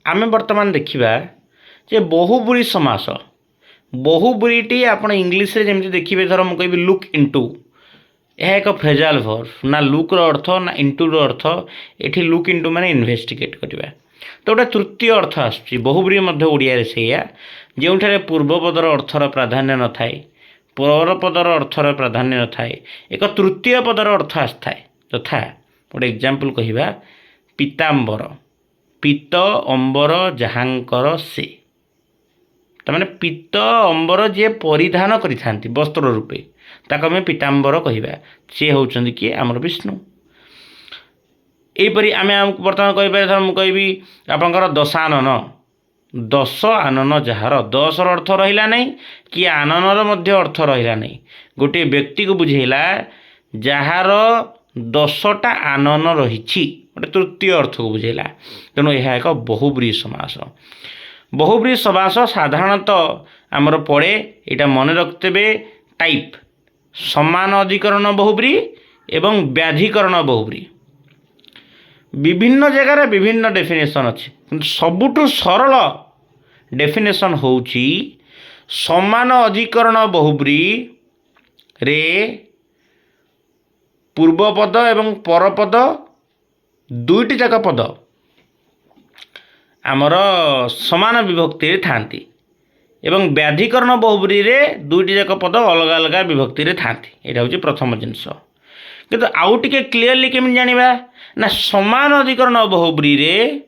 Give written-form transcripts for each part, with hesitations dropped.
आमे वर्तमान देखिबा जे बहुब्रीहि समास बहुब्रीहिटी आपण इंग्लिश रे जेमति देखिबे धर मु कहबी लुक इनटू यह एक फ्रेजाल वर्ब ना लुक रो अर्थ ना इनटू रो अर्थ एठी लुक इनटू माने इन्वेस्टिगेट करबा तो गोटे तृतीय अर्थ आसुची बहुब्रीहि मध्य ओडिया रे सेया जेउठारे पूर्वपदर अर्थर प्राधान्य न थाए परपदर अर्थर प्राधान्य न थाए एक तृतीय पदर अर्थ आसथाए तथा गोटे एग्जांपल कहिबा पीतांबर पीत अंबर जहांकर से तमाने पीत अंबर जे परिधान करिथांती वस्त्र रूपे ताको आम पीतांबर कहिबा सी होउछंदी कि आमर विष्णु एपरी आम बर्तमान कहीपर मु कहबी आपंकर दशानन दश आनन जार दशर अर्थ रहिला नहीं कि आननर मध्य अर्थ रहिला नहीं गोटे व्यक्ति को बुझेला जार 10टा आनन रही गोटे तृतीय अर्थ को बुझेला तेणु यह एक बहुब्रीहि समास बहुब्रीहि समास साधारणतः आमर पड़े यहाँ मन रखते टाइप समान अधिकरण बहुब्रीहि एवं व्याधिकरण बहुब्रीहि विभिन्न जगार विभिन्न डेफिनेशन अच्छे किंतु सबुठु सरल डेफिनेशन होउची समान अधिकरण बहुब्रीहि रे पूर्वपद एवं परपद दुईटी जाक पद आमर समान विभक्ति थांती एवं व्याधिकरण बहुब्रीहि रे दुईटी जाक पद अलग अलग विभक्ति रे थांती यहाँ हूँ प्रथम जिनस किंतु आउ टिके क्लीयरली केमी जानिबा ना समान अधिकरण बहुब्रीहि रे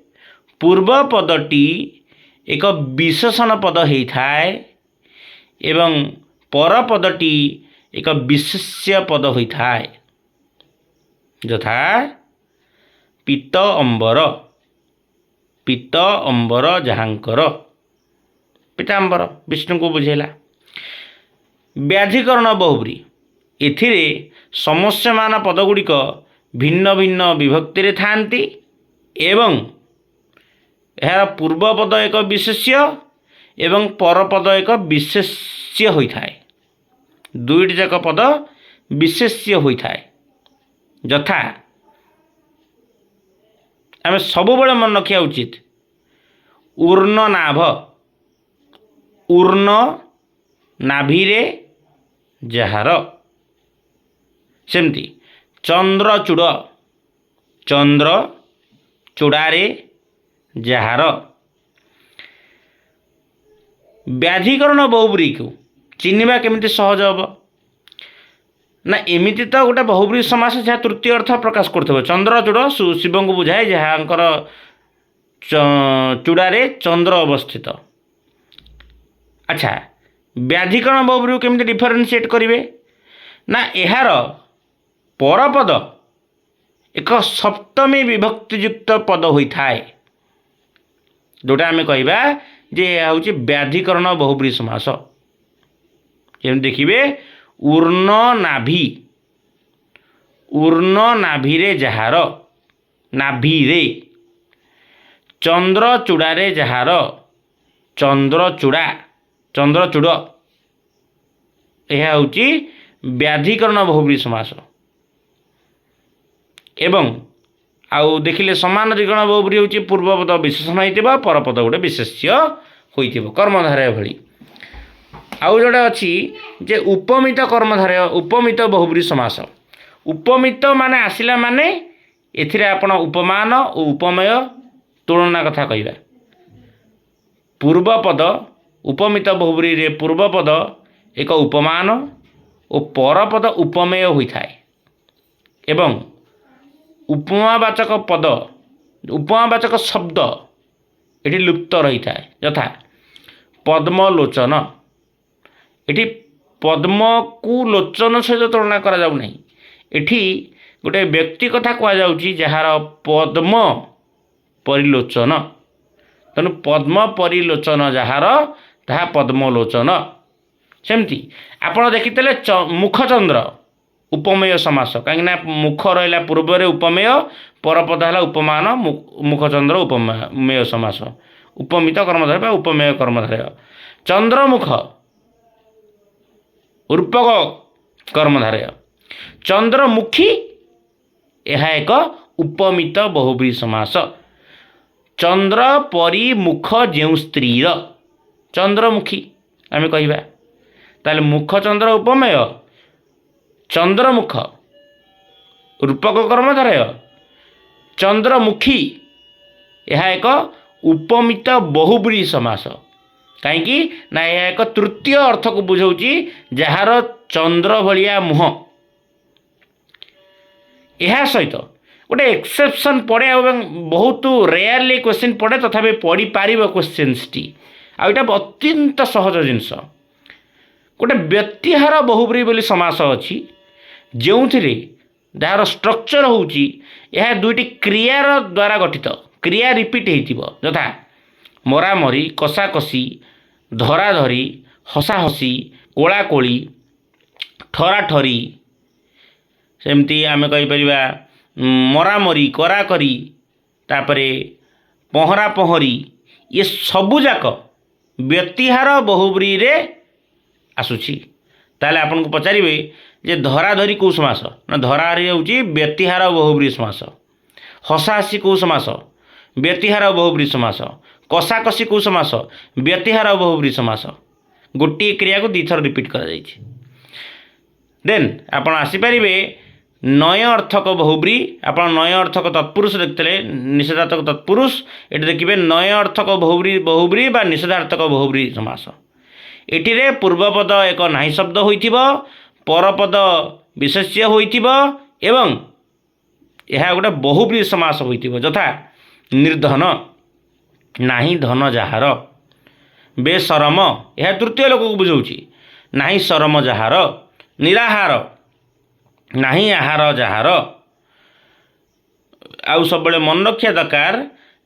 पूर्व पदटी एक विशेषण पद होइथाए एवं पर पदटी एक विशेष्य पद होइथाए यथा पीत अंबर जहांकर पीतांबर विष्णु को बुझेला व्याधिकरण बहुब्रीहि एथिरे समस्यमान पदगुड़िक भिन्न भिन्न विभक्ति रे थांती एवं यार पूर्वपद एक विशेष्य एवं परपद एक विशेष्य होइथाए दुईटी जाक पद विशेष्य होइथाए यथा आम सब मन रखा उचित ऊर्ण नाभिरे जार सेमती चंद्रचूड़ चंद्र चूड़ारे जार व्याधिकरण बहुब्रीहि को चिन्हवा केमिति सहज हम ना एमिति तो गोटे बहुब्रीहि समास जहाँ तृतीय अर्थ प्रकाश करथबो चंद्रचूड़ शिव को बुझाए जहाँकर चूड़ारे चंद्र अवस्थित। अच्छा व्याधिकरण बहुब्रीहि केमिति डिफरेंशिएट करिवे ना यार परपद एक सप्तमी विभक्तियुक्त पद होइथाए जोटा आम कहवा जे हूँ व्याधिकरण बहुब्रीहि समास जेमि देखिए ऊर्ण नाभिरे जार नाभिरे चंद्रचूड़ारे जार चंद्रचूड़ यह हूँ व्याधिकरण बहुब्रीहि समास एवं आउ देखिले समान अधिकरण बहुब्रीहि हूँ पूर्वपद विशेषण होइतिबा परपद गोटे विशेष्य होइतिबा कर्मधारय भली आउ जोड़े अच्छी जे उपमित कर्मधारय उपमित बहुब्रीहि समास उपमित माने आसिला माने एथिरे आपण उपमान और उपमेय तुलना कथा कहवा पूर्वपद उपमित बहुब्रीहि रे पूर्वपद एक उपमान और परपद उपमेय होइथाए एवं उपमावाचक पद उपमावाचक शब्द एटी लुप्त रही था यथा पद्मलोचन एटी पद्म को लोचन सहित तुलना करा जाउ नहीं एठी गोटे व्यक्ति कथा कह जाउची जहार पद्म परिलोचन तेणु पद्म परिलोचन जहार ताहा पद्मलोचन सेमती आपण देखिते मुखचंद्र उपमेय समास कहीं मुख रहा पूर्व उपमेय परपद है उपमान मुखचंद्र उपमेय समास उपमित कर्मधारय उपमेय कर्मधारय चंद्रमुख रूपक कर्मधारय चंद्रमुखी यह एक उपमित बहुब्रीहि समास चंद्र परी मुख जो स्त्रीर चंद्रमुखी आम कह ताले मुख चंद्र उपमेय चंद्रमुख रूपक कर्मधारय चंद्रमुखी यह एक उपमित बहुब्री समास कहीं ना यह एक तृतीय अर्थ को बुझाऊँगी जार चंद्र भाया मुह यह सहित गोटे एक्सेप्शन पड़े बहुत रेयरली क्वेश्चन पड़े तथापि पढ़ी पार क्वेश्चंस टी आईटा अत्यंत सहज जिनस गोटे व्यक्तिहार बहुब्री बोली समास अच्छी जो जार स्ट्रक्चर होची यह दुईटी क्रियार द्वारा गठित क्रिया रिपीट हो यथा मरामरी कषाकषि धराधरी हसाहसी कोलाकोली ठराठरी सेमती आम कहीपर मरामरी कराकरी तापरे पहरा पहरी ये सबुजाक व्यक्तिहार बहुब्री रे आसुची ताले आपन को पचारिबे जे धराधरी कौ समास ना धराधरी होची व्यक्तिहार बहुब्री समास हसाहसी कौ समास व्यक्तिहार बहुब्री समास कषाकषि कौ समास व्यक्तिहार बहुब्री समास गोटे क्रिया को दुई थर रिपीट करा जायछि देन आपण आसीपारे नय अर्थक बहुब्री आप नय अर्थक तत्पुरुष देखते निषेधार्थक तत्पुरुष ये देखिए नय अर्थक बहुब्री बहुब्री बा निषेधार्थक बहुब्री समास एटिरे पूर्वपद एक नाही शब्द होइथिबो परपद विशेष्य होइथिबो एवं यह गोटे बहुब्री समास होइथिबो यथा निर्धन नाही धन जହାର बेशरम यह तृतीय लोक को बुझाऊँगी नाही शरम जହାର निराहार नाही आहार जହାର आउ सब मन रखा दरकार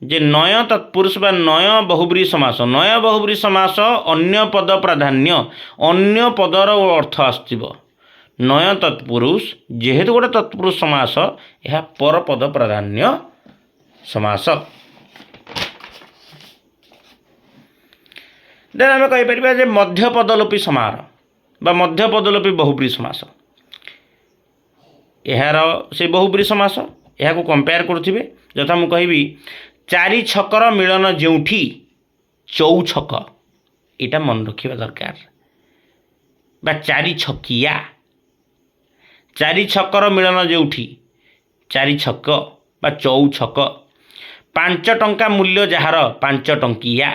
जे नय तत्पुरुष बा नय बहुब्री समास नय बहुब्री समास अन्य पद प्राधान्य अन्य पदर अर्थ आसुथिबो नय तत्पुरुष जेहेतु गोटे तत्पुरुष समास यह पर पद प्राधान्य समास देन आम कहीपर जे मध्य पदलोपी समाहार बा मध्य पदलोपी बहुब्री समास यार से बहुब्री समास यह को कंपेयर करुवे यथा मुझे कहि चारि छकर मिलन जोठी चौ छक यहाँ मन रखा दरकार बा चारि छकिया चारि छकर मिलन जोठी चारि छक बा चौ छक पांच टंका मूल्य जार पांच टंकिया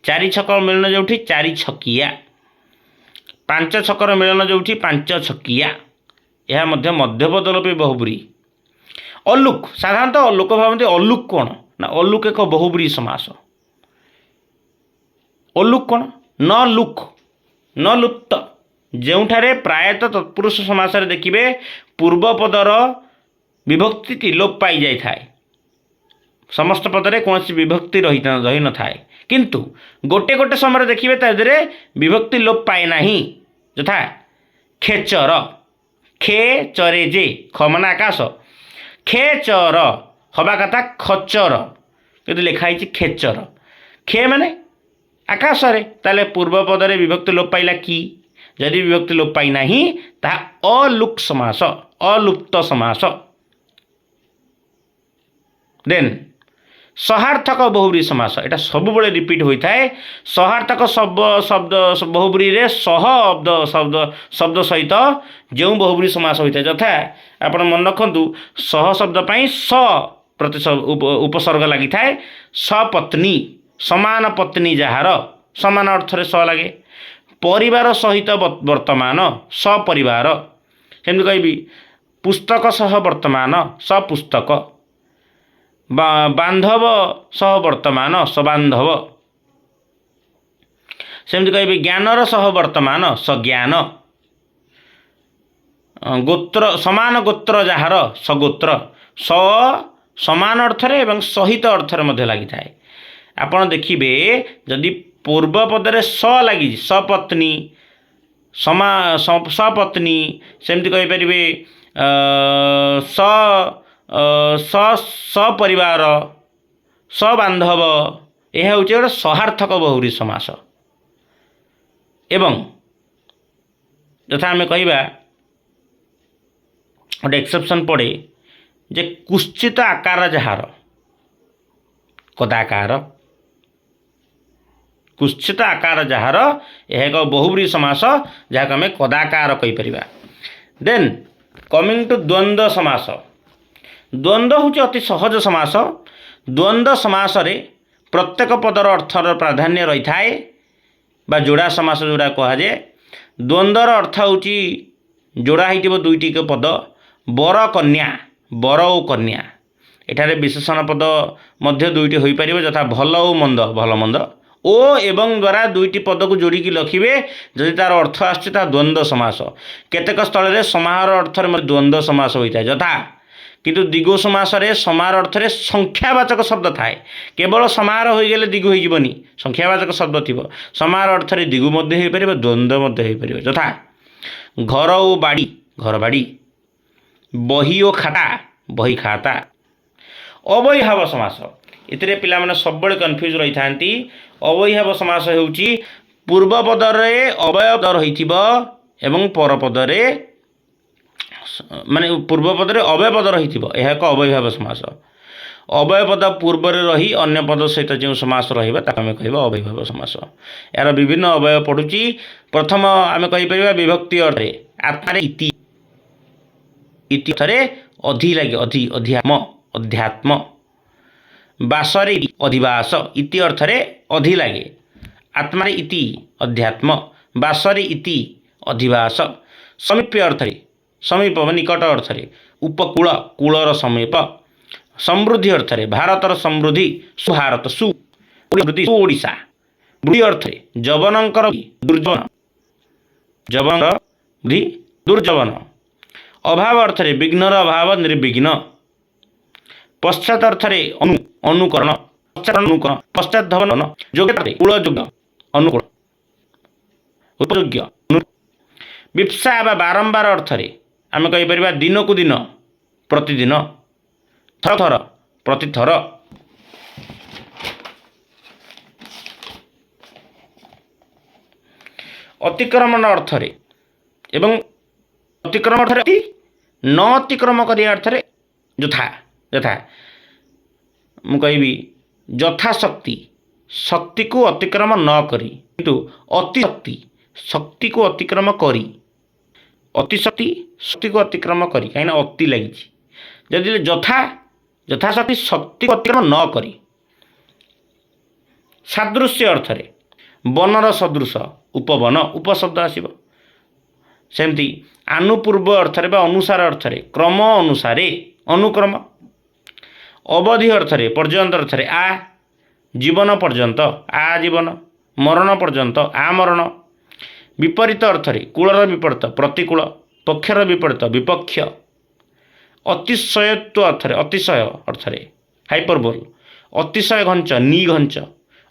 चारि छकर मिलन जोठी चारि छकिया पांच छकर मिलन जोठी पांच छकिया यह मध्यपदलोपी बहुब्री अलुक साधारणतः लोक भावती अलुक कौन ना अलुक एक बहुब्री समास अलुक कौन न लुक न लुप्त जोठारे प्रायतः तत्पुरुष समास देखिए पूर्वपदर विभक्ति लोप पाई जाए थाए समस्त पदरे कौन विभक्ति रही न थाए किंतु गोटे गोटे समय देखिए तादरे विभक्ति लोप पाए ना यथा खेचर खे चरे जे ख मान आकाश खेचर हवा कथा खचर कि लिखाई खेचर खे माने आकाश रे ताले पूर्व पदरे विभक्ति लोप पाइला कि जदि विभक्ति लोप पाई नाही ता अलुक समास अलुप्त समास देन सहार्थक बहुब्री समास एटा सब बड़े रिपीट होता है सहार्थक शब्द बहुब्री रे सह शब्द शब्द सहित जो बहुब्री समास होता है यथा आप मन रखु सह शब्द पाई स प्रति उपसर्ग लगी थाए सपत्नी समान पत्नी जार समान अर्थ रे स लगे परिवार सहित वर्तमान सपरिवार सेमती कहि पुस्तक सह वर्तमान सपुस्तक बांधव सह वर्तमान सबांधव सेमती कहि ज्ञानर सह वर्तमान सज्ञान गोत्र समान गोत्र जार सगोत्र स समान अर्थरे एवं सहित अर्थरे मध्य लगी थाए आपण देखिबे जदि पूर्व पदरे स लगी सपत्नी सपत्नी सेमती कहि परिबे सपरिवार सबांधव यह हूँ गोटे सहार्थक बहुब्री समास एवं यथा आम कहवा गोटे एक्सेप्शन पड़े जे कुश्चित आकार जार कदाकार कुत्सित आकार जार यह एक बहुब्रीहि समास जहाँ आम कदाकार कहीपर। देन कमिंग टू द्वंद्व समास। द्वंद्व हूँ अति सहज समास। द्वंद्व समास रे प्रत्येक पदर अर्थर प्राधान्य रही थाए बा जोड़ा समास जोड़ा कहुए। द्वंद्वर अर्थ हूँ जोड़ा हो दुईटी पद बर कन्या बर और कन्या एठारे विशेषण पद मध्य दुईटी हो पार यथा भल और मंद भल मंद ओ एवं द्वारा दुईटी पद को जोड़ी लिखे जदि तार अर्थ आसता द्वंद्व समास। केतेक स्थल में समाहार अर्थ में द्वंद्व समास होता है यथा किंतु दिगु समास रे समाहार अर्थ में संख्यावाचक शब्द थाए। केवल समाहार हो गले दिगु होइबनी संख्यावाचक शब्द थी समाहार अर्थ में दिगु मध्य हो पार द्वंद्व मध्य हो पार यथा घर और बाड़ी घर बाड़ी बही और खाता बही खाता। अवैभाव समास इतने पिला माने सब कन्फ्यूज रही था। अवैभाव समास होउची पूर्व पदरे अवय पद रही एवं पर पदरे माने पूर्व पदरे अवय पद रही यह एक अवैभाव समास। अवय पद पूर्व रही अन्य पद सहित जो समास रहा आम कह अवैभाव समास। यार विभिन्न अवय पड़ुची। प्रथम आम कहीपर विभक्ति अर्थे आत्मा इति इति अर्थरे अधि लगे अधि अध्यात्म अध्यात्म बासरे अधिवास इति अर्थरे अधि लगे आत्मा इति अध्यात्म बासरे इति अधिवास। समीप्य अर्थरे समीप निकट अर्थरे उपकूल कूलर समीप। समृद्धि अर्थरे भारतर समृद्धि सुभारत सुवृद्धि ओडिशा। वृद्धि अर्थरे जवनंकर दुर्जवन जवन वृद्धि दुर्जवन। अभाव अर्थरे विघ्नर अभाव निर्विघ्न। पश्चात अर्थरे अनुकरण पश्चात अनुकरण पश्चात धवन योग्य कूलयोग्य अनुकूल उपयोग्य। विप्सा बा बारंबार अर्थरे आम कहीपर दिन को दिन प्रतिदिन थर थर प्रतिथर। अतिक्रमण अर्थरे एवं अतिक्रमण अर्थरे न अतिक्रम कर अर्थरे यथा यथा मु कहबी यथाशक्ति शक्ति को अतिक्रम न करी किंतु अतिशक्ति शक्ति को अतिक्रम करी अतिशक्ति शक्ति को अतिक्रम करी कहीं अति लगी जदि यथा यथाशक्ति शक्ति को अतिक्रम न करी। सादृश्य अर्थरे बनर सदृश उपवन उपशब्द आसब। सेमती आनुपूर्व अर्थरे बा अनुसार अर्थरे क्रम अनुसारे अनुक्रम। अवधि अर्थरे पर्यंत अर्थरे आ जीवन पर्यंत आ जीवन मरण पर्यंत आ मरण। विपरीत अर्थरे कूलर विपरीत प्रतिकूल पक्षर विपरीत विपक्ष। अतिशयत्व अर्थरे अतिशय अर्थरे हाइपरबोल। अतिशय घंच निघंच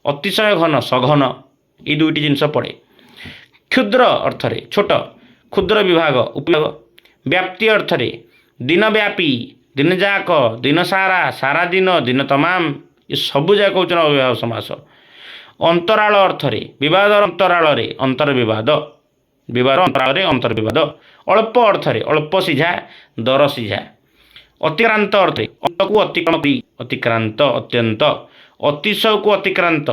अतिशय घन सघन ये दुईटी जिनस पड़े। क्षुद्र अर्थरे छोट क्षुद्र विभाग उपयोग। व्याप्ति अर्थरे दिनव्यापी दिन जाक दिन सारा सारा दिन दिन तमाम ये सबू जाक होचन अव्यय समास। अंतराल अर्थरे विवाद अंतराल रे अंतर विवाद विवाद अंतराल रे अंतर विवाद। अल्प अर्थरे अल्प सीझा दर सीझा। अतिक्रांत अर्थरे अंत को अतिक्रम अतिक्रांत अत्यंत। अतिशय को अतिक्रांत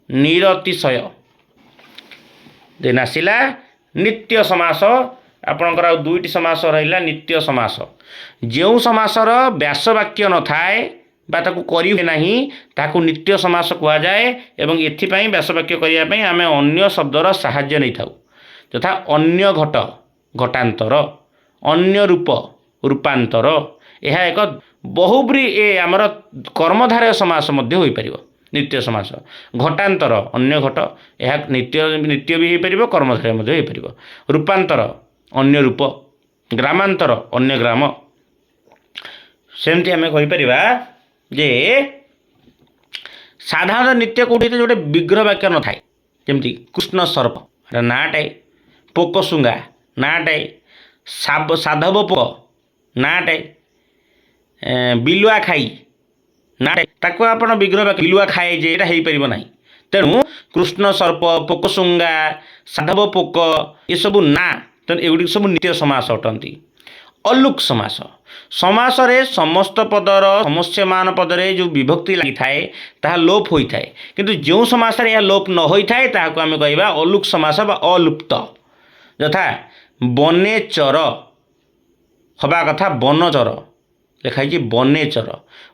निरतिशय। देन आसिला नित्य समास। आपणकर आ दुईटी समास रहा नित्य समास। जो समासर व्यास वाक्य न थाए बा ताकू करी नहीं ताकू नित्य समास कह जाए। एवं एथिपाई व्यास वाक्य करने आम अन्य शब्दर साहाय्य नहीं थाउ तथा अन्य घट घटांतर अन्य रूप रूपांतर। यह एक बहुब्री ए आमर कर्मधारय समास मध्य हो पार नित्य समास। घटांतर अन्य घट यह नित्य नित्य भी हो पार कर्मधारय मध्य हो पार। रूपांतर अन्य रूप ग्रामांतर अन्य ग्राम। सेमती आम कहीपर जे साधारण नित्य कौटी जोटे विग्रह वाक्य न थाए जमी कृष्ण सर्प नाटाए पोकशुंगा नाटाए साधव पोक नाटाए बिलुआ खाई नाटाए ताको आपण विग्रह वाक्य बिलुआ खाए जे एटा हो पार ना। तेणु कृष्ण सर्प पोकशुंगा साधव पोक ये सब ना तेणु एगुड़ी सब नित्य समास अटंती। अलुक समास समासरे समस्त पदर समस्यमान पदरे जो विभक्ति लगी थाए ताहा लोप होई थाए किंतु जो समास रे यह लोप न होई थाए ताहाको आमे कहबा अलुक समास बा अलुप्त। यथा बनेचर हवा कथा बनचर लिखाई बनेचर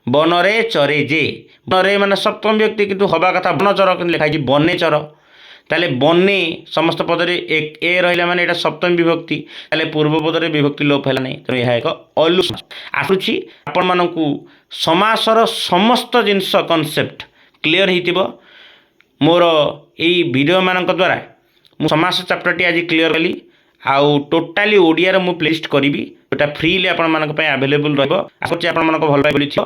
बनरे चरे जे बनरे माने सप्तम व्यक्ति किंतु हवा कथा बनचर किंतु लिखाई बनेचर ताले बने समस्त पदरे एक ए रहिला माने एटा सप्तम विभक्ति ताले पूर्व पदरे विभक्ति लोप हैला नै त यह एक अलु आसुछि आपण मानकु समासर समस्त जिंस कांसेप्ट क्लियर हितिबो मोर एई वीडियो मानक द्वारा मु समास चैप्टर टी आज क्लियर कली आउ टोटाली ओडिया रे मु प्लेलिस्ट करिवि एटा फ्रीली आपण मानक पय अवेलेबल रहबो आसुछि आपण मानक भल पाइ बोली थियो।